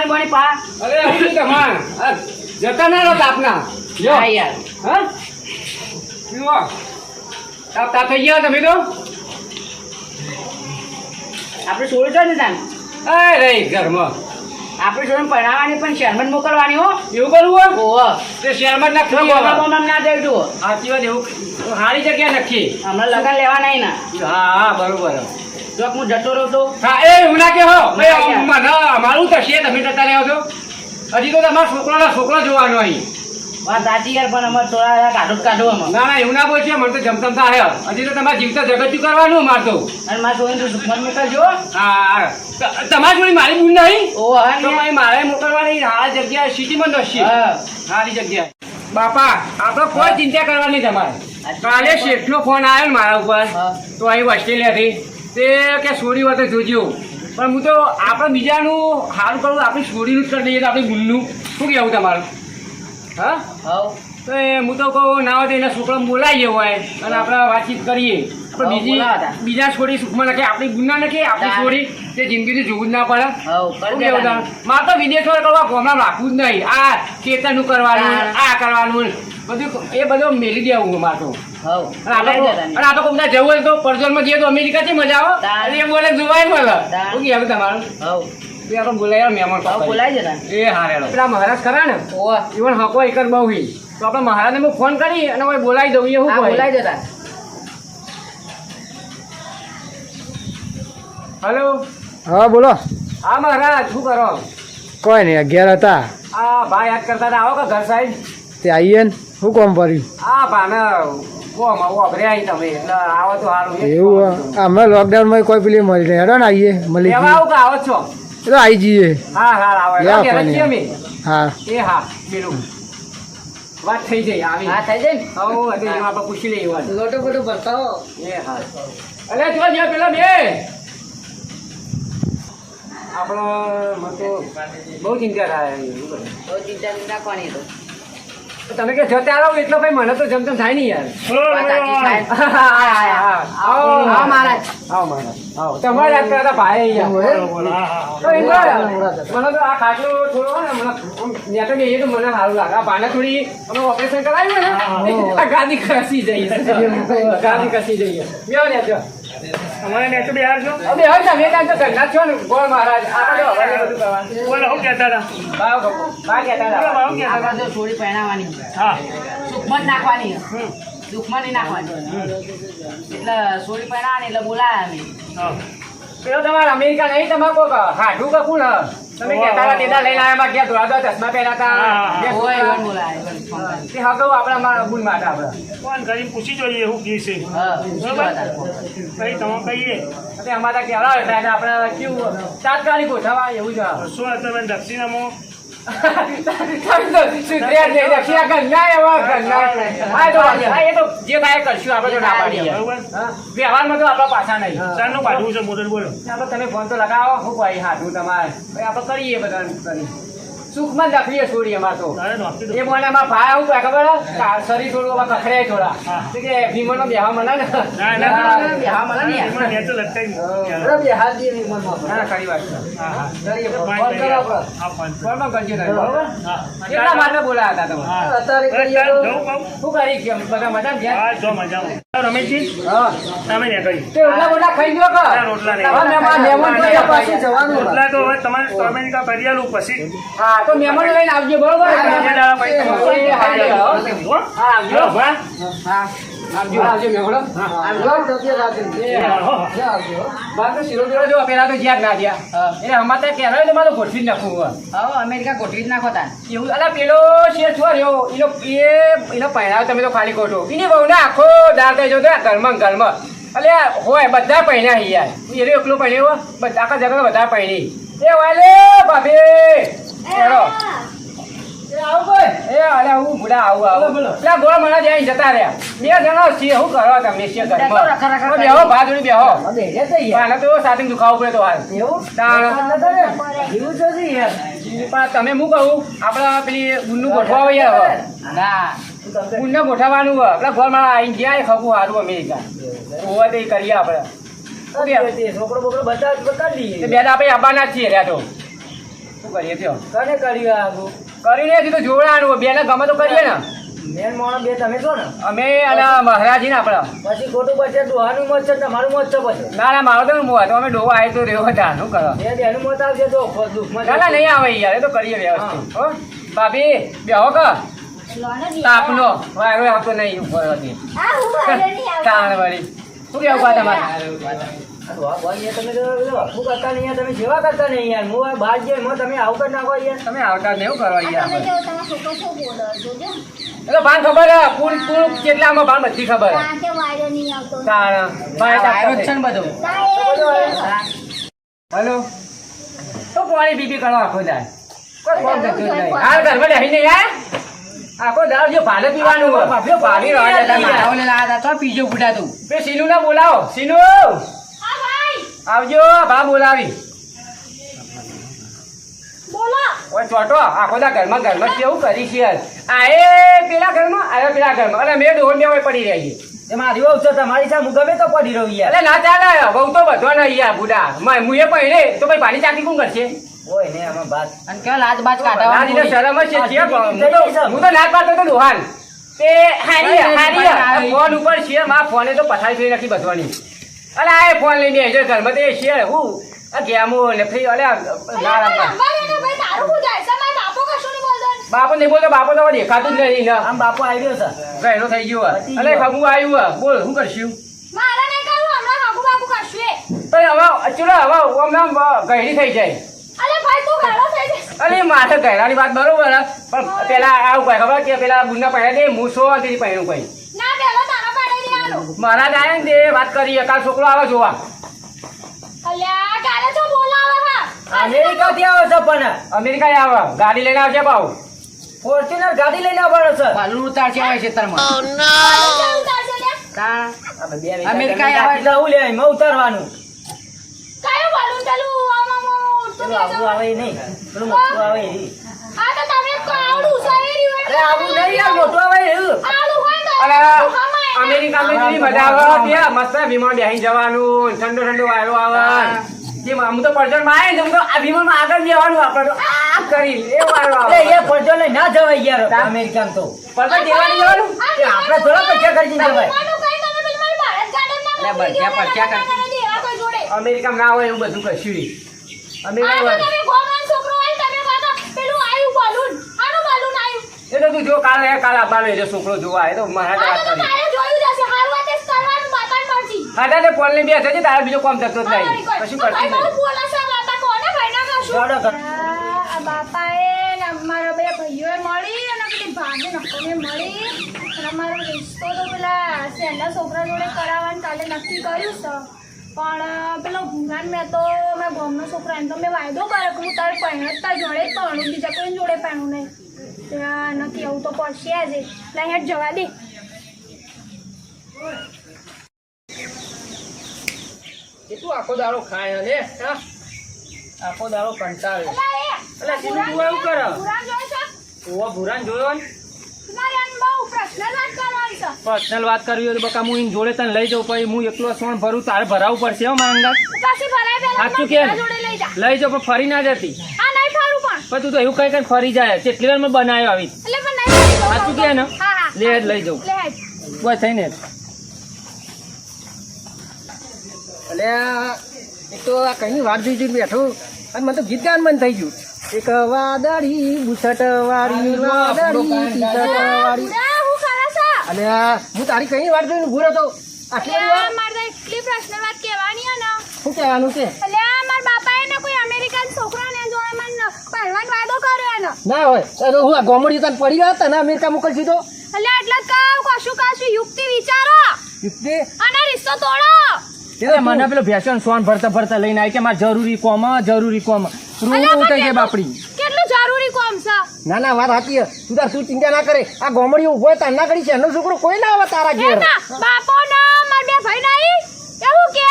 પાણી પાણી પા. અરે આવી ગયું તમાર જતા ના રહો તાપના જો હા યાર. હા પીવો તાપ તાપ થઈ ગયા તમે તો આપણે છોડી દો ને તાન. એ રહી ઘરમાં આપણે છોડીને ભણાવવાની પણ શહેરમાં જ મોકલવાની હો. એવું કરવું હોય ઓહો. તે શહેરમાં જ નાખી બોમા બોમા ના દેજો. સાચી વાત એવું સારી જગ્યાએ નક્કી હમણાં લગન લેવા નહીં ના. હા હા બરોબર જો હું જતો રહું તો હા એ એવું ના કે હો ભાઈ મને અમારું થશે તમે જતા રહ્યો છો હજી તો તમારા છોકરો જોવાનો અહીં વાત સાચી યાર પણ અમારે થોડા કાઢો જ કાઢો અમારે. ના ના એવું ના બોલશે મને તો જમતમ થાય હજી તો તમારે જીવતા જગત કરવાનું અમારે તો અને મારે છોડીને તો સુખમત મોકલજો. હા તમારી જોડી મારી બુન નહીં ઓહો હા તો ને. ભાઈ મારે મોકલવાની સારી જગ્યાએ સિટીમાં નસી હા. સારી જગ્યાએ બાપા આપણે કોઈ ચિંતા કરવાની તમારે કાલે શેઠનો ફોન આવ્યો ને મારા ઉપર હા. તો અહીં ઓસ્ટ્રેલિયાથી તે કે છોડી હોય તો જોજો પણ હું તો આપણે બીજાનું સારું કરવું આપણી છોડીનું જ કરી દઈએ તો આપણી બુનનું શું કહેવું તમારું હા હવ. તો એ હું તો કહું ના હોય તો એના છોકરાને બોલાવીએ હોય અને આપણે વાતચીત કરીએ આપણે બીજી બોલાવતા. બીજા છોડી સુખમાં નાખે આપણી ગુના નાખે આપણી તાર. છોડી તે જિંદગીથી જોવું જ ના પડે હવ શું કરી કહેવું દેતા. તાર? મારે તો વિદેશો કરવા ગામમાં રાખવું જ નહીં આ ખેતરનું કરવાનું તાર. આ કરવાનું બધું એ બધું મેલી દેવું મારે તો હવ. અને આ તો કોઈ બધા જવું હોય તો પરજોરમાં જઈએ તો અમેરિકાથી મજા આવે તાર. અને એ બોલે જોવાય મળે તાર. શું કહેવું તમારું હવ. એ આપણે બોલાય મહેમાન હવ બોલાય જતા. એ હારે પેલા મહારાજ ખરા ને ઓહો. ઇવન હકો એક જ બહુ હી તો આપણે મહારાજને હું ફોન કરી અને કોઈ બોલાવી દઉં એ શું હા કહે? બોલાય જતા. હલો હા બોલો. હા મહારાજ શું કરો કોઈ નહીં અગિયાર હતા આ ભાઈ યાદ કરતા હતા આવો કે ઘર સાહેબ તે આવીએ ને શું કામ પડ્યું આ ભાને ઓભરે આવી તમે એટલે આવો તો સારું એ જ એવું કહું છું. અમે લોકડાઉનમાં કોઈ પેલી મળી નહીં હેડો ને આવીએ મળી લેવા આવો કે આવો જ છો એ તો આવી જઈએ હા હા આવો લે એટલે ઘરે જ ફોન છીએ અમે હા એ હા પેલું વાત થઈ જાય આવી હા થઈ જાય ને. હવ હજી એમાં આપણે પૂછી લઈએ વાત લોટો બોટો ભરતા હો. એ હા અલે જો જો પેલા બે આપણો મને તો બહુ ચિંતા થાય તો ચિંતા નહીં રાખવાની તો. તો તમે કે જતા રહો એટલો ભાઈ મને તો જમતમ થાય નહીં યાર વાત સાચી થાય. આવો હા મહારાજ. આવો મહારાજ આવો તમારે યાદ કરતા ભાઈ યાર તો એમ કહો, મને તો આ ખાટલો થોડો હોય ને મને ત્યાં તો બેહીએ તો મને સારું લાગે આ ભાને થોડી અમે ઓપરેશન કરાવ્યું ને આ ગાદી ખસી જઈએ ગાદી ખસી જઈએ બેહો ને જો અમારે નેચો બિહાર છો હવે હવે તમે ત્યાં તો ઘરના જ છો ને ગોળ મહારાજ આપણે તો હવે બધું કરવાનું બોલો શું કહેતા હતા બા કહેતા હતા બોલો, શું કહેતા આપણે હતા? તો છોડી પહેરાવાની. હા સુખમત નાખવાની. દુઃખમાં નહીં નાખવાની. એટલે છોડી પહેરાવાની એટલે બોલાયા અમે. હા પેલો તમારે અમેરિકા નહીં તમારે કોક હાડું કે કોણ તમે કહેતા હતા તેના લઈને આવ્યા માં ગયા ધોળા ચશ્મા પહેર્યા હતા બે ઓય છોકરા. એવન બોલાયા, એવન ફોન કર્યો. તે હા કહું આપણા મારા બુન માટે આપણે ફોન કરી પૂછી જોઈએ શું કહે છે હા, પૂછી લો બરાબર તારે. કઈ તમે કહીએ એટલે અમારા કહેવા હતા એટલે આપણે કેવું તાત્કાલિક ગોઠવવા એવું જ શું તમે દક્ષિણામાં દક્ષિણા ઘરના એવા ઘરના હા, એ તો હા, એ તો જે થાય એ કરશું આપણે તો ના પાડીએ બરોબર હા, વ્યવહારમાં તો આપણા પાછા નહીં ચારનું પાઠવું છે મોટર બોલો આપણે તમે ફોન તો લગાવો શું ભાઈ હાથું તમારે ભાઈ આપણે કરીએ બધા કરી સુખમાં જ રાખીએ છોડી અમારે તો તારે નોકરી એ મને એમાં ભાઈ આવું કહે ખબર હે? શરીર થોડું હવે કખડાય થોડા હા. તો કે ભીમોનો બેહવા મળે ને ના ના બેહવા મળે ને યાર. એમાં નેચો લટકાઈ બરાબર, બેહવા જ દઈએ ભીમોનો. ના, ના, ખરી વાત છે. હા હા કરીએ, ફોન ફોન કરો આપણે. હા ફોન ફોનમાં કરજો તમે, બરાબર? હા કેટલા માટે બોલાયા હતા તમે હા અત્યારે કરીએ તો જવું કહું શું કરી કેમ બધા મજા ગયા હા જો મજામાં રમેશજી હા તમે ને કરી તે રોટલા બોટલા ખાઈ લો કે ના, રોટલા નહીં. હવે મહેમાન તો એ પાછું જવાનું હોય. એટલા તો હવે તમારે અમેરિકા કરી આલું પછી હા તો મહેમાન લઈને આવજો બરોબર બીજા દાડા પછી એ હાજર રહો. હો? હા આવજો હા હા આવજો આવજો મહેમાન આવજો એ હા. મારે તો શીરો બીરો જો પેલા તો જ્યાં જ ના જ્યાં એટલે અમારે ત્યાં કહેવાય તો મારે ગોઠવી જ નાખવું હોય હવે અમેરિકા ગોઠવી જ નાખો તાર. એવું અલા પેલો છે છો રહ્યો એનો પહેરાવ તમે તો ખાલી ખોટો એની બહુ ને આખો દાર થઈ જતો ઘરમાં ને ઘરમાં અલે હોય બધા પહેર્યા છે યાર એનો એકલો પહેર્યો બધા આખા જગત બધા પહેરી એ વાલે ભાભી હેરો એ અલે હું બુડા આવું પેલા ગોળ મને જ્યાં જતા રહ્યા બે જણા છીએ શું કરો તમે છીએ ઘરમાં રખા રખા બેહો ભાદુડી બેહો આને તો સાથે દુખાવું પડે તો હાલ પણ તમે હું કહું આપણે પેલી ગુણનું ગોઠવા હોય હવે ના. ગુણને ગોઠવવાનું હોય આપણા ઘરમાં આવીને ગયા ખબર સારું અમેરિકા હોવા તે કરીએ આપણે છોકરો બોકરો બધા બતાવી દઈએ બે આપણે આવવાના જ છીએ રહ્યા તો શું કરીએ ત્યો કને કર્યું આગુ કરીને હજી તો જોડાવાનું બેને ગમે તો કરીએ ને મેન મોણો બે તમે છો ને અમે અને મહારાજી ને આપડા પછી ખોટું પછી ડોહાનું મોત છે તમારું મોત છે પછી ના ના મારો તો મોહ તો અમે ડોવા આવે તો રેવો હતા શું કરો બે બેનું મોત આવશે તો દુઃખમાં ના ના નહીં આવે યાર એ તો કરીએ વ્યવસ્થિત હો ભાભી બેહો કે તાપનો વાયરો આવતો નહીં ઉપર હતી તાણ વળી શું કેવું પા તમારે તમે તો હકું કરતા નહીં યાર, તમે સેવા કરતા નહીં યાર હું આ બહાર જઈએ એમાં તમે આવું કરી નાખો યાર તમે આવતા ને એવું કરવા યાર તમે જો તમારા છોકરો શું બોલો જોજો એ તો ભાન ખબર હે કુલ કુલ કેટલામાં ભાન બધી ખબર હે કે વાયરો નહીં આવતો તાણ ભાઈ વાયરો જ છે ને બધો હેલો તો પાણી બીબી કરવા આખો જાય કોઈ કોમ કરતું જ નહીં હાલ ઘરમાં બેસીને યાર આખો દાવ જો ભાલે પીવાનું હોય ભાભીઓ ભાભી રહે છે મારાઓને લાયા હતા તો પીજો ફૂટા તું બે સીનુ ને બોલાવો સીનુ હા ભાઈ આવજો ભા બોલાવી બોલો ઓય ચોટો આખો દા ઘરમાં કેવું કરી છે યાર આ એ પેલા ઘરમાં આ પેલા ઘરમાં અને મેં ડોર ને પડી રહી છે એમાં મારી વહુ છે તમારી સામે હું ગમે તો પડી રહ્યું યાર અરે ના ચાલે બહુ તો બધો નહીં યાર બુડા મુએ પહેરે તો ભાઈ પાણી ચાકી કોણ કરશે ઓય ને આમાં વાત અને કેવા લાજ બાજ ના કાઢવા દીને શરમ જ છે હું તો ના પાડતો તો દોહાન તે હારી ફોન ઉપર છે માં ફોને તો પથારી ફેરી નાખી બધવાની અલે આ ફોન લઈને બેસો ઘરમાં તો એ છે હું આ ગેમો ને ફ્રી અલે ના રમવા ભાઈ તારું શું જાય છે મારા બાપો કશું નહીં બોલતો બાપો નહીં બોલતો બાપો તો દેખાતું જ નહીં ને આમ બાપો આવ્યો છે ગયેલો થઈ ગયો અલે ખબુ આવ્યું બોલ શું કરશું મારા નહીં કરું હમણાં બાપુ બાપુ કશું એ પણ હવે ચલો હવે આમ ગહેરી થઈ જાય અલે ભાઈ તું ઘણો થઈ જાય અરે મારે ગહેરાની વાત બરોબર પણ પેલા આવું કઈ ખબર કે પેલા બુના પહેલા દે મૂસો હતી પહેરું કઈ ના પેલો તારા પાડે દેવાનો મારા દાય ને તે વાત કરીએ કાલ છોકરો આવે જોવા અલ્યા કાલે તો બોલાવે હા અમેરિકાથી આવ્યો છે પણ અમેરિકા આવે ગાડી લઈને આવશે ભાવ ફોર્ચ્યુનર ગાડી લઈને આવવાનો છે પાલું ઉતારશે હોય ખેતરમાં કેવું ચાલશે લે તાણ આપણે બે વીઘા અમેરિકા જમીન આવે. આપી દઉં લે એમાં ઉતારવાનું કયું બોલું ચાલું આમાં પેલું આવું આવે એ નહીં પેલું મોટું આવે એ આ તો તમે કાવડું સહેરી અરે આવું નહીં યાર મોટું આવે એવું આલું હોય તો અરે અમેરિકામાં જેવી મજા આવે ત્યાં મસ્ત વિમાન બેસી જવાનું ઠંડો ઠંડો વાયરો આવે જે હું તો પડજણ માં આવે ને તો આ વિમાનમાં આગળ જવાનું આપણે તો આ કરી એ વાયરો અરે આવે એ પડજો લઈ ના જવાય યાર અમેરિકામાં તો પડજણ દેવાની જવાનું એ આપણે થોડા પૈસા ખર્ચી જવાય માનું કઈ તમે પેલી મારી ભારત ગાર્ડનમાં અલ્યા બચ્ચા પરચ્યા કર. દેવા કોઈ જોડે અમેરિકામાં ના હોય એવું બધું કશું નહીં આ તો અમેરિકા તમે ગોમાન છોકરો હોય તમે કાતો પેલું આયું બલૂન આનું બલૂન આયું એ તો તું જો કાલે આપવાનો એ છોકરો જોવા એ તો મારા આ વાત તો કરી કાલે જોયું જશે હારવા તે કરવાનું બાપાને મરજી હા તે ફોન લઈને બેસે છે તારા બીજો કામ થતો જ નહીં કશું કરતી બહુ નહીં બોલે છે બાપા કોને ભાઈના કશું જોડો કર. આ બાપાએ ને અમારા બે ભાઈઓએ મળી અને પેલી ભાભી નકોને મળી અને અમારો રિશ્તો તો પેલા સેના છોકરા જોડે કરાવવાનું કાલે નક્કી કર્યું છે પણ પેલો ભૂંગાન મેં ગામનો છોકરો એમ તો મેં વાયદો કર્યો કે હું તારે પહેણતા જોડે જ પહેણું બીજા કોઈ જોડે પહેણું નહીં ત્યાં નથી એવું તો પડશે જ એટલે હેઠ જવા દે એ તું આખો દાડો ખાય ને હા આખો દાડો કંટાળે અલા એ સીધું તું એવું કરે ભૂરાન જોઈ છે ઓવા ભૂરાન જોયો ને તમારે એમ બહુ પ્રશ્ન વાત કરવાની છે પર્સનલ વાત કરવી હોય તો બકા હું ઈન જોડે તને લઈ જાઉં પછી હું એકલો સોણ ભરું તારે ભરાવવું પડશે હો મારા અંગાત પછી ભરાય પેલા સાચું કે મારા જોડે લઈ જા લઈ જાઉં પણ ફરી ના જતી આ નહીં ફારું પણ પણ તું તો એવું કઈ ફરી જાય કેટલી વાર મેં બનાવ્યો આવી એટલે પણ નહીં ફરી દઉં. સાચું કે ને હા હા લે જ લઈ જાઉં લે હેડ. બસ થઈને એટલે એક તો આ કઈ વાત થઈ ગયું બેઠું અને મને તો ગીત ગાન મન થઈ ગયું એક વાદળી બુસટ વાળી વાદળી ટીશર્ટ વાળી ના, હું કરે છે? અને હું તારી કઈ વાત જોઈને ભૂરો તો આટલી બધી અલ્યા, વાર મારે તો એટલી પ્રશ્ન વાત કહેવાની હે ને. શું કહેવાનું છે અલ્યા, મારા બાપાએ ને કોઈ અમેરિકન છોકરાને જોડે મને પહેરવાનો વાયદો કર્યો એને. ના હોય અરે હું આ ગોમડી તને પડી ગયો તને અમેરિકા મોકલશી તો અલ્યા, એટલે જ કહું, કશું યુક્તિ વિચારો યુક્તિ અને રિશ્તો તોડો. એટલે મને પેલો ફેશન સોન ભરતા લઈને આવી કે મારે જરૂરી કોમ રૂ અલ્યા, ઉઠે છે પણ બાપડી કેટલું જરૂરી કોમ છે. ના ના વાત સાચી છે. તું ચિંતા ના કરે આ ગોમડી ઉભો હોય તાર ના કરી છે એનો છોકરો કોઈ ના આવે તારા ઘેર એના બાપો ના મારા બે ભાઈ નહીં એવું કે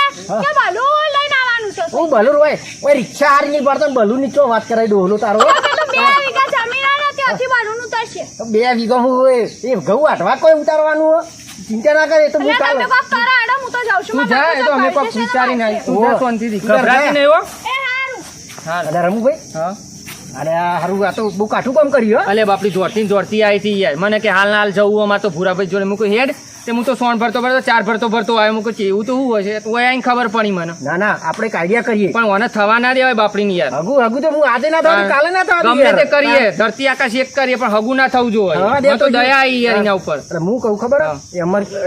ભલું લઈને આવવાનું છે. હું બલુર હોય ઓય રિક્ષા હારી નહીં પડતો બલુર નીચો વાત કરાવી ડોહલો તારો હવે પેલું 2 વીઘા જમીન આવે ને ત્યાંથી ભલું ઉતરશે. 2 વીઘા હું હોય એ ઘઉં આટવા કોઈ ઉતારવાનું હોય ચિંતા ના કરે એ તો હું અલ્યા, કાલે તમે કોક કરો, હેડો, હું તો જાઉં છું. તું જા એ તો અમે કોક વિચારીને આવી તું જા શાંતિથી ગભરાતી નહીં હો એ હારું. હા દાદા રમુભાઈ હા અરે આ હારું આ તો બહુ કાઠું કામ કર્યું હો. અલે બાપડી દોડતી આવી હતી યાર મને કે હાલ ના હાલ જવું અમારે તો ભૂરાભાઈ જોડે મૂકું હેડ તે હું તો સોન ભરતો 4 ભરતો આવ્યો મૂકું એવું તો શું હોય છે તો આઈને ખબર પડી મને ના ના આપણે એક આઈડિયા કરીએ. પણ મને થવા ના દેવાય બાપડીની યાર હગુ તો હું આજે ના થવાનું કાલે ના થવાનું ગમે તે યાર. કરીએ ધરતી આકાશ એક કરીએ પણ હગું ના થવું જોઈએ હા, મને તો દેખો દયા આવી યાર એના ઉપર અરે હું કહું ખબર હા.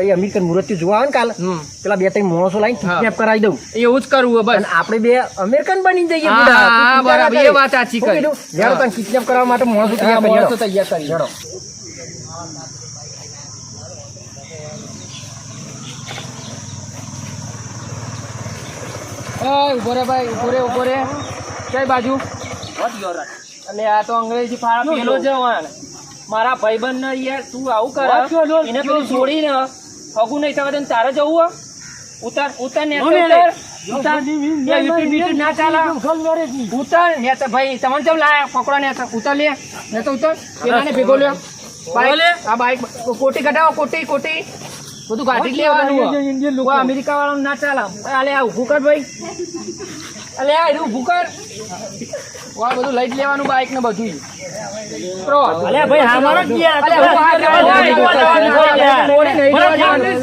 એ અમેરિકન મુહૂર્ત જોવા આવે ને કાલે પેલા 2-3 માણસો લાઈન હા. કિડનેપ કરાવી દઉં એવું જ કરવું હોય અને બસ આપણે બે અમેરિકન બની જઈએ હા, બુડા. હા, તું ચિંતા ના બરાબર. કરે. એ વાત સાચી હું કરી. કીધું, લેડો હા. તને કિડનેપ કરવા માટે માણસો હા, તૈયાર કરી માણસો લેડો. તૈયાર કરી. લેડો. ઉભો રે ભાઈ ઉભો રે કઈ બાજુ અને આ તો અંગ્રેજી ફાળા પેલો જ હોય. મારા ભાઈબંધ ને યાર તું આવું કર એને પેલું છોડીને હગું નહીં થવા દે ને તારે જવું હોય? ઉતાર ને ઉતાર યુટ્યુબ ના ચાલે ઉતાર ને તો ભાઈ તમને કેમ લાયા પકડો ને ઉતાર લે ને તો ઉતાર પેલા ને ભેગો લ્યો આ બાઈક કોટી કઢાવો કોટી બધું કાઢી જ લેવાનું હોય. અમેરિકા વાળા ના ચાલે અલે આ ઉભું કર ભાઈ અલે આ એનું ઉભું કર બધું લઈ જ લેવાનું બાઈક ને બધું અલે ભાઈ અમારો જ યાર. અલે હું આ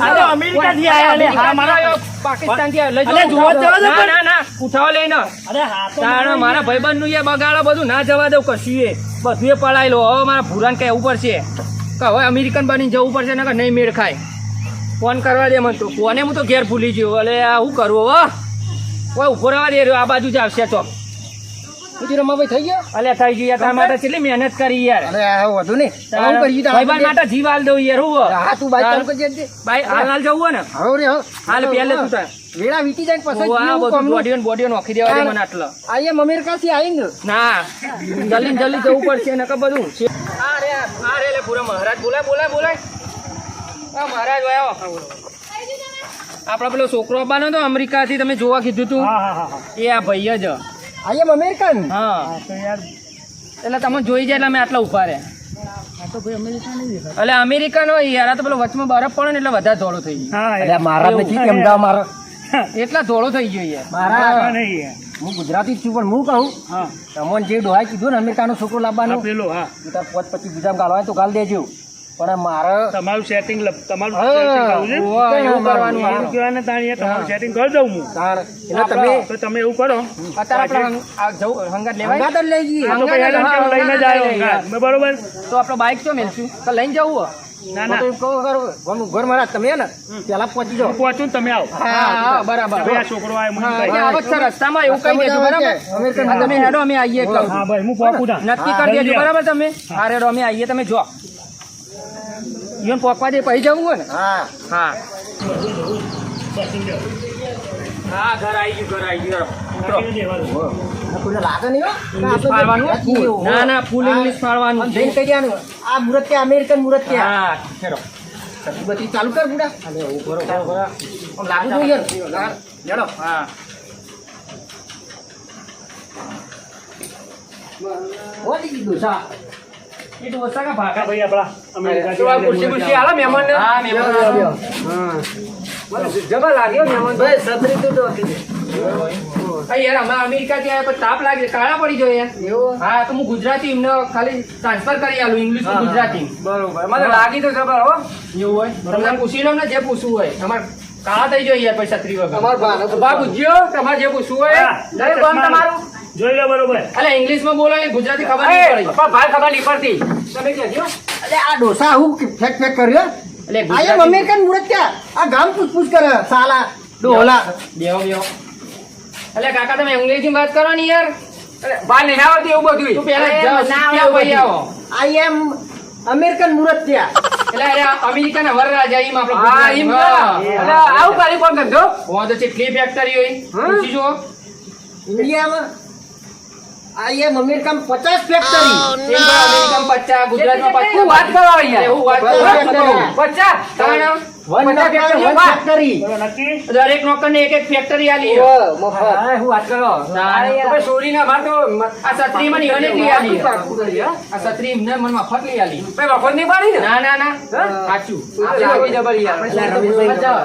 આ તો અમેરિકાથી આયા. અલે હા મારા પાકિસ્તાન થી લઈ અલે જોવા જવા દો પણ. ના ઉઠાવો લઈને અરે હા તો તાણા મારા ભાઈબંધ નું એ બગાડો બધું ના જવા દઉં કશું એ બધું એ પડાઈ લો હવે મારા ભૂરાને કહેવું પડશે કે હવે અમેરિકન બનીને જવું પડશે ને કે નહીં મેળ ખાય ફોન કરવા દે મને તો ફોને હું તો ઘેર ભૂલી ગયો અલે આ શું કરવું હવે કોઈ ઉભો રહેવા દે રહ્યો આ બાજુ જ આવશે તો રમાભાઈ થઈ ગયો અલે થઈ ગયું યાર તારા માટે કેટલી મહેનત કરી યાર અરે આ વધુ ને આવું કર્યું તો ભાઈબંધ માટે જીવ હાલ દઉં યાર હું હા તું બાઈક ચાલુ કરી દેજે. ભાઈ હાલ જવું હોય ને હવે રે હવે. હાલ પહેલે તું તાર વેળા વીતી જાય ને પછી આ જીવું બધું કામનું. બોડીઓ નોખી દેવા દે મને આટલો આ એમ અમેરિકાથી આવીને ના જલ્દી જવું પડશે નકર બધું આ રે લે પૂરા મહારાજ બોલાય આ મહારાજ આવો આપડે પેલો છોકરો આવવાનો તો અમેરિકાથી તમે જોવા કીધું તું હા હા હા એ આ ભાઈ જ આ એમ અમેરિકન હા તો યાર એટલે તમે જોઈ જાય એટલે અમે આટલા ઉભા રહ્યા એટલે અમેરિકન હોય યાર આ તો પેલો વચમાં બરફ પડે ને એટલે વધારે ધોળો થઈ ગયો હા અરે મારા નથી કેમદા મારા એટલા ધોળો થઈ ગયો યાર મારા નહીં યાર. હું ગુજરાતી જ છું પણ હું કહું હા તમને જે ડોહાય કીધું ને અમેરિકાનો છોકરો આ લાવવાનો પેલો હા તું તાર 5-25 ગુજામ ગાલવાય તો ગાલ દેજો પણ મારે તમારું સેટિંગ તમારું હા. setting કરવું છે. ઓવા, એવું કરવાનું મારું કહેવાય ને તાણ યાર તમારું setting કરી દઉં હું. તાર એટલે તમે તો તમે એવું કરો અત્યારે આપણે હંગાત લેવાય હંગાત જ લઈ જઈએ. આ તો ભાઈ હેરાન કેમ લઈને જ આવ્યો હંગાત. બરોબર તો આપણો બાઈક તો મેલશું તો લઈને જવું હોય ના તો ના એમ કહો કરો, ઘર મારા તમે ને પેલા પહોંચી જાઓ. હું પહોંચું ને તમે આવો હા બરાબર ભાઈ આ છોકરો આવે મને કહી. અહીંયા આવત છે રસ્તામાં એવું કહી દેજો બરાબર અમેરિકન હા, તમે હેડો અમે આવીએ એટલે હા ભાઈ હું પહોંચું ના નક્કી કરી દેજો બરાબર તમે હા હેડો અમે આવીએ તમે જો ઈવન પોકવા દે પછી જવું હોય ને હા હા હા ઘર આવી ગયું ઉતરો. કોઈને લાગે નહીં હો. ઇંગ્લિશ ફાળવાનું ના ના ફૂલ ઇંગ્લિશ ફાળવાનું જઈને કહી દેવાનું, આ મુહૂર્ત કે અમેરિકન મુહૂર્ત કે હા બધી ચાલુ કર બુડા. આમ લાગુ જોઈએ ને. લેડો. હા પહોંચી ગયું સા. એ ડોસા કા ભાગા ભાઈ આપણા અમેરિકાથી તો આ ખુરશી બુરશી હાલો મહેમાનને. હા મહેમાન જબર લાગ્યો મહેમાન ભાઈ છત્રી તો હતી. યાર અમારા અમેરિકાથી આવ્યા પણ તાપ લાગે કાળા પડી જોઈએ યાર. હા તો હું ગુજરાતી એમને ખાલી ટ્રાન્સફર કરી આલું ઇંગ્લિશ થી ગુજરાતી બરોબર મને લાગી તો જબર હો. એવું હોય તમને પૂછી લો ને જે પૂછવું હોય અમારે કાળા થઈ જોઈએ યાર પૈસા છત્રી વગર તમાર ભાનો બા પૂછ્યો તમારે જે પૂછવું હોય હા. લઈ બંધ તમારું જોઈ લો બરોબર અલે ઇંગ્લિશ માં બોલો ગુજરાતી ખબર નહીં પડી પણ ભાઈ ખબર નહીં પડતી. તમે કહેજો અરે આ ડોસા હું ફેક ફેક કર્યો. એટલે આ એમ ગુજરાતી અમેરિકન મુહૂર્ત ક્યાં આ ગામ પૂછપૂછ કરે સાલા ડોલા. બેહો એટલે કાકા તમે અંગ્રેજી વાત કરો ને યાર અરે બા નહીં આવડતી એવું બધું તું પહેલા અરે, જાઓ, ના શીખી આવો, ભાઈ આવો આઈ એમ અમેરિકન મુહૂર્ત ક્યાં. એટલે અરે અમેરિકાના વરરાજા એમ આપણો હા, એમ કે. એટલે આવું કરી કોણ કરજો તો કેટલી ફેક્ટરી હોય પૂછી જુઓ ઇન્ડિયામાં આઈ એમ અમેરિકામાં 50 ફેક્ટરી. અમેરિકામાં 50 ગુજરાતમાં 50 શું વાત કરો યાર? એવું વાત કરો. 50 તાણ. One factory. બરોબર, નક્કી દરેક નોકરને એક એક ફેક્ટરી આલી ઓ મફત. હું વાત કરો તાણ. ભાઈ સોરીના માર તો આ છત્રીમાં ની અનેક લઈ આલી આ છત્રી મને મફત લઈ આલી ભાઈ વખત નહીં પાડી ને. ના ના ના સાચું લાગી જબર યાર.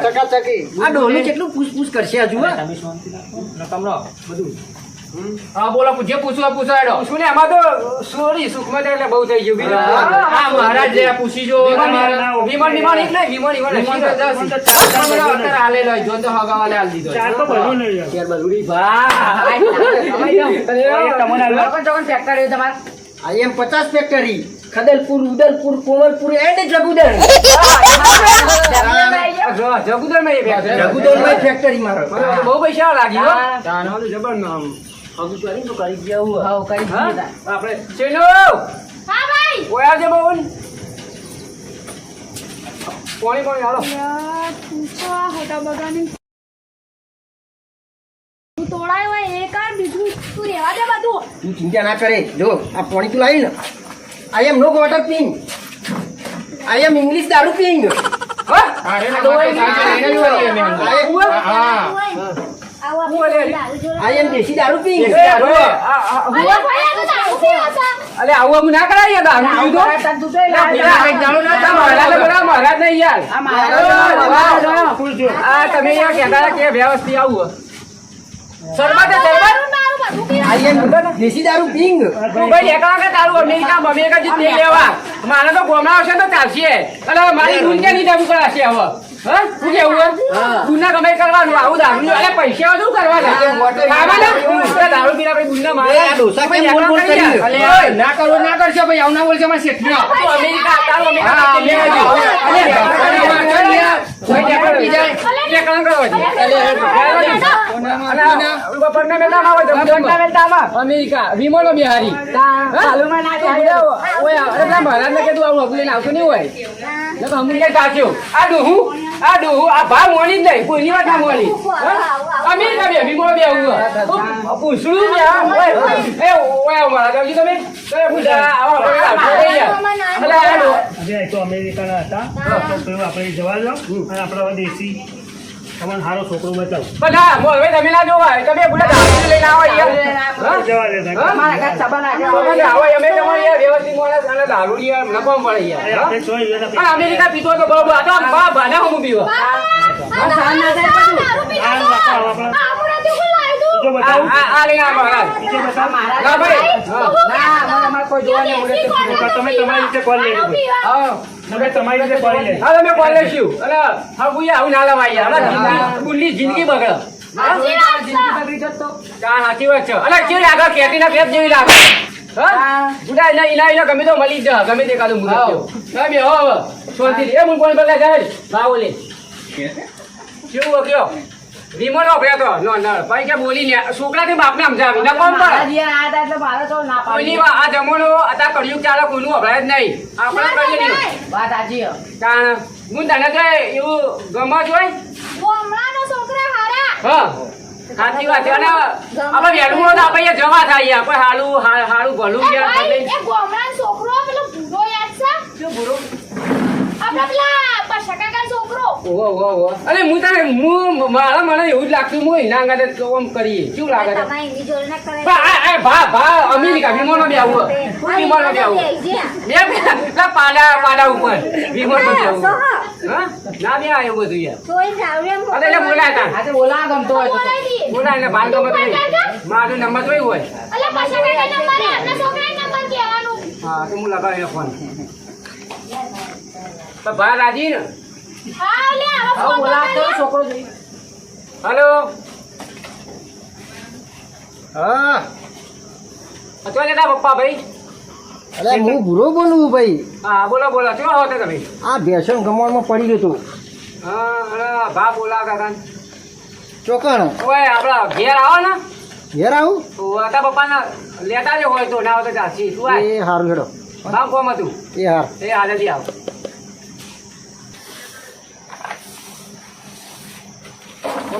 ચકાચકી. આ ડોલું કેટલું પૂછપૂછ કરશે હજુ હે? તમે શાંતિ રાખો. ને તમને બધું હા બોલો જે પૂછવું પૂછો હેડો પૂછું ને આમાં તો સોરી સુખમાં તો એટલે બહુ થઈ ગયું બીજું હા મહારાજ જે પૂછી જો વિમાન એટલે વિમાન અત્યારે હાલે લઈ જો તો હગાવાલે હાલ દીધો ચાર તો બધું નહીં યાર. યાર બધું ભાઈ ફેક્ટરી તમારે આઈ એમ 50 ફેક્ટરી ખદલપુર ઉદલપુર કોમલપુર એન્ડ જગુદર જગુદર માં જગુદર માં ફેક્ટરી મારો બહુ પૈસા લાગી હો તાનો જબર નામ હગુ કરી તો કરી ગયા હું હાવ કરી હા? દીધા. આપણે ચેલો હા ભાઈ ઓયા જે બોન કોણી હાલો યાર, પૂછો આ હોટા બગાની તું તોડાય હોય એ કર બીજું તું રહેવા દે બધું તું ચિંતા ના કરે જો આ પાણી તું લાવી ને આઈ એમ નો વોટર પિંગ આઈ એમ ઇંગ્લિશ દારૂ પિંગ હા અરે ના હા આઈ એમ દેશી દારૂ પિંગ અરે ભાઈ આ તો દારૂ પીવા હતા. અલે આવું આમ ના કરાય યાર દારૂ પીવું તો તું તો ના, પેલા એક જાણો ના હતા, મહારાજ તો બધા મહારાજ નહીં યાર આ મહારાજ પૂછજો. આ તમે યાર કહેતા હતા કે વ્યવસ્થિત આવું શરબત હે, શરબત દારૂ બધું પીવા. આઈ એમ દેશી દારૂ પિંગ તું ભાઈ એકલા કે તારું અમેરિકા જીત નહીં લેવા મારે તો ગોમડા આવશે તો ચાલશે અને મારી ગુણ કે નહીં જવું કરાશે હવે હા શું કેવું ગુના ગમે કરવાનું આવું દારૂ અરે પૈસા શું કરવાના ખાવાના? અરે દારૂ પીના ભાઈ ગુના મારે આ ડોસા કેમ ભાઈ બોલ બોલ એકલા કરી? કરી અલે ના કરો ના કરશો ભાઈ આવું ના બોલશે મારા શેઠનો. તું અમેરિકા તારું અમેરિકા કે લેવા જાઓ. અલે ભાઈ એકલા પી જાય એકલા કરો બપોરના મેદાનમાં હોય તો બપોરના મેદાનમાં અમેરિકા વિમોનો બિહારી ચાલુમાં ના જાય. ઓય અરે પેલા મહારાજને કીધું આવું હકુ લઈને આવતો નહીં હોય એટલે તો અમુક કાચ્યો આ ડોહું આ ભાવ મોની જ નહીં કોઈની વાત ના મોની અમેરિકા બે વિમોનો બે આવું પૂછડું બે એ ઓય મહારાજ તમે પૂછા આવા આજે તો અમેરિકાના હતા તો આપણે જવા દો અને આપણા દેશી તમને સારો છોકરો બતાવો. બધા મોરવે તમે ના જોવા તમે બધા દારૂ લઈને આવો યાર જવા દે સાહેબ. મારા ઘર સભા નાખ્યા. તમે આવો અમે તમારે યાર વ્યવસ્થિત માણસ અને દારૂ યાર નફો મળે યાર આપણે જોઈ લઈએ પણ અમેરિકા પીતો તો બરોબર આ તો બા બાના હું પીવા આ દારૂ પીવા આ તો. બતાવો આપણે. આપણે તો કોઈ લાવી દઉં. બીજો બતાવો. આ લઈને આ મહારાજ બીજો બતાવો. ના ભાઈ હા. ના અમારે કોઈ જોવા નહીં મળે. તમે તમારી રીતે કોલ લઈ લો. હા તમે તમારી રીતે કોલ લઈ લો. હા તમે કોલ લેશું અને હા ગુયા આવું ના લવાય યાર ગુલ્લી જિંદગી બગડે જિંદગી બગડી જત તો. કા સાચી વાત છે અલે કેવી આગળ કેટીના પેપ જેવી લાગે હા ગુડા ઇના ગમે તો મળી જ ગમે તે કાદું મુદત ના બે હો શાંતિ એ મું કોણ બદલા જાય ભાવ લે કેવું કયો વિમોનો ઓપર્યા તો નો ન ભાઈ કે બોલી ને છોકરાથી બાપને સમજાવી ના કોમ મારા પડે જીયા આયા હતા એટલે મારે તો ના કોઈની પાડી. આ જમણો આ કળિયુગ ચાલે કોઈનું અભરાય જ નહીં આપણે કરીએ નહીં વાત સાચી હે. કારણ હું તને તો એવું ગમત હોય ગોમડાનો છોકરા હારા. હા સાચી વાત છે અને આપણે વહેલું હોય તો આપણે અહીંયા જવા થાય આપણે હારું ભલું એ યાર ભાઈ, એ ગોમડાનો છોકરો પેલો ભૂરો યાદ છે? શું બુરો આપણે પેલા પછાકાકા છોકરો. ઓહો અરે હું તને મારા મને એવું જ લાગતું હું એના અંગાતે આમ કરીએ શું લાગે છે ભા અમેરિકા વિમાનો બે આવું વિમાનો બે આવું બે પેલા પાડા ઉપર વિમાનો બે આવું હા ના બે આવ્યું બધું યાર અરે એટલે બોલાય આજે બોલા ગમતો હોય તો. બોલાય ને ભાંડો મત મારો નંબર જોયું હોય અલા પછાકાકા નંબર હે, આપણા છોકરાનો નંબર કહેવાનું. હા તો હું લગાવી ફોન તો ભા રાજી ને હા, લે, આવો હવે ફોન બોલા તો કરી. છોકરો જોઈએ. હલો હા અચો જતા પપ્પા ભાઈ અરે હું ભૂરો બોલું ભાઈ હા બોલો શું આવો છો તમે આ બેસણ ગમણમાં પડી ગયો તું હા અરે ભા બોલાવતા હતા ચોકણ ઓય આપડા ઘેર આવો ને ઘેર આવું તો હતા પપ્પાના લેતા જ હોય તો ના હોય તો ચાલશી તું આય એ હારું હેડો કામ કોમ હતું એ હાર એ હાલેથી આવ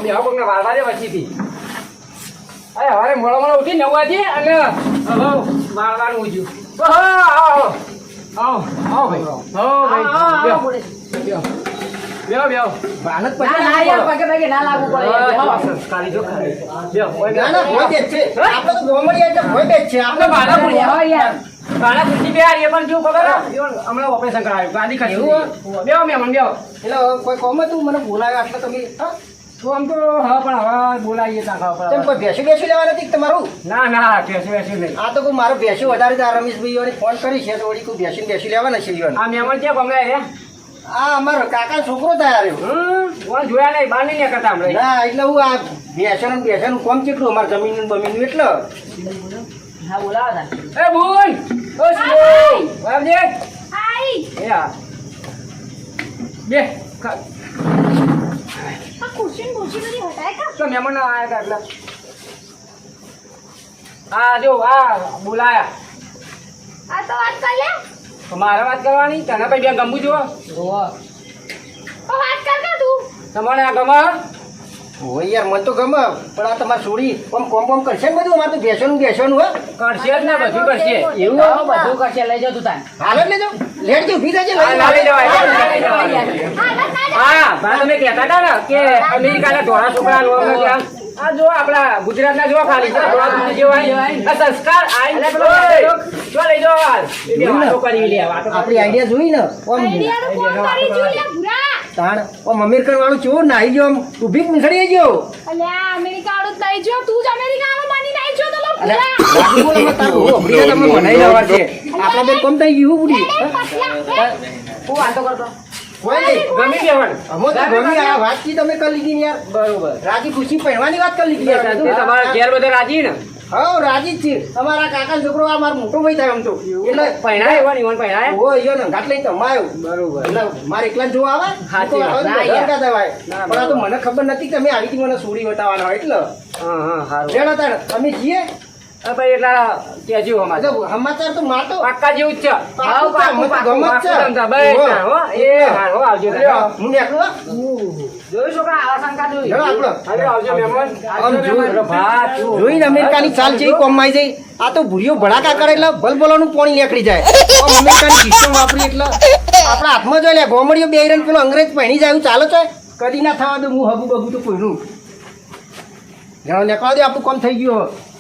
બે આવો કોકને વારવા દે પછીથી અરે હવારે મોડો ઉઠી 9 વાગે અને હવે વારવાનું ઉજ્યું આવો ભાઈ આવો, બોલે. બેહો બાનક ના ના યાર પગે પગે ના લાગવું પડે યાર. કાલી જો ખાલી બેહો ના ના ભોય જ છે આપણે તો ગોમડી એટલે ભોય જ છે આપણે બાળા બેહો યાર. બાળા ખુરશી બે હારીએ પણ જો ખબર હમણાં ઓપરેશન કરાવ્યું ગાડી ખાલી બેહો મેમન બેહો એટલે કોઈ કોમ તું મને બોલાવ્યો એટલે તમે હા? તો આમ તો હા પણ હવે બોલાવીએ ત્યાં ખાવા કેમ કોઈ ભેંસું બેસું લેવા નથી કે તમારું ના ના બેસું નહીં આ તો કોઈ મારો ભેંસું વધારે તો આ રમેશભાઈ ફોન કરી છે તો વળી કોઈ ભેંસું લેવાના છે ઈવન. આ મહેમાન છે ગમે રે આ અમારો કાકા છોકરો તૈયાર રહ્યો. હું જોયા નહીં બહાર નહીં નીકળતા હમણાં ના એટલે હું આ ભેંસોનું કોમ કેટલું અમારે જમીન બમીન એટલે હા બોલાવો તા એ બોલ ઓ શિવો બાપજી આઈ એ આ બે આ ખુરશી ને ખુરશી બધી હટાય કા તો મહેમાન આયા હતા એટલે હા જો આ બોલાયા આ તો વાત કર લે તો મારે વાત કરવાની તને ભાઈ બે ગમવું જો તો વાત કર કે તું તમારે આ ગમે હોય યાર મને તો ગમે પણ આ તમારે છોડી કોમ કરશે ને બધું અમારે તો બેસવાનું હો કરશે જ ને બધું કરશે એવું હા, બધું કરશે લઈ જાઓ તું તાન હાલ જ લેજો લેટ જો ભીગા છે હા, લઈ જવાય, લઈ જવાય. હા બસ ના જા. હા ભાઈ તમે કહેતા હતા ને કે અમેરિકાના ધોળા છોકરા લોકો ત્યાં આ જો આપણા ગુજરાતના જો ખાલી છે ધોળા છોકરા જેવા આ સંસ્કાર આઈ જો લઈ જાઓ હાલ એ બે વાતો કરી લે વાતો આપણી આઈડિયા જોઈ ને આઈડિયા તો ફોન કરી જો લે ભૂરા તાણ અમેરિકન વાળું ચોર નાઈ ગયો આમ ઊભી મિસળી ગયો અલ્યા અમેરિકા વાળું જ લઈ જો તું જ અમેરિકા વાળો માની નહીં જો તો લો અરે ભૂરા બાકી બોલો મત તારું ઓબડીને તમને મનાઈ લેવા છે આપણા બેન કોમ થઈ ગયું બુડી હું વાતો કરતો કોઈ નહીં ગમી કહેવાનું અમો તો ગમી આ વાતચીત અમે કરી લીધી ને યાર બરોબર રાજી ખુશી પહેરવાની વાત કરી લીધી યાર તે તમારા ઘેર બધા રાજી ને હા રાજી જ છે તમારા કાકા છોકરો આ મારો મોટો ભાઈ થાય આમ તો એટલે પહેણાય એવા ઈવન પહેણાય ઓ યો ને ઘાટ લઈને તમાયો બરોબર એટલે મારે એકલા જ જોવા આવે સાચી વાત. તો ના બધા યાર. કહેતા હોય. ના, પણ આ તો મને ખબર નથી કે તમે આવી રીતે મને સોડી બતાવવાના હોય એટલે હા હા સારું લેણા તાણ અમે છીએ હવે ભાઈ એટલા કહેજો અમારે તો સમાચાર તો મારતો પાક્કા જેવું જ છે પાક્કું છે, મને તો ગમે જ છે. પાક્કું બસ ઓહો. હો એ હા હો આવજો લ્યો, હું નીકળું હો. જોયું છોકરા આવા શંકા જોઈ લ્યો આપણો. હવે આવજો મહેમાન આમ આવજો જોઈ મહેમાન. ભાત જોઈને અમેરિકાની ચાલ છે કોમમાં આવી જાય આ તો ભૂરીઓ ભડાકા કરે એટલે ભલભલાનું પાણી નીકળી જાય આમ અમેરિકાની સિસ્ટમ વાપરી એટલે આપણા હાથમાં જો લે ગોમડીઓ બે હિરણ પેલો અંગ્રેજ પહેણી જાય એવું ચાલો છે કદી ના થવા દે હું હબુ બબુ તો કોઈનું નીકળવા દે આપણું કામ થઈ ગયું હવે.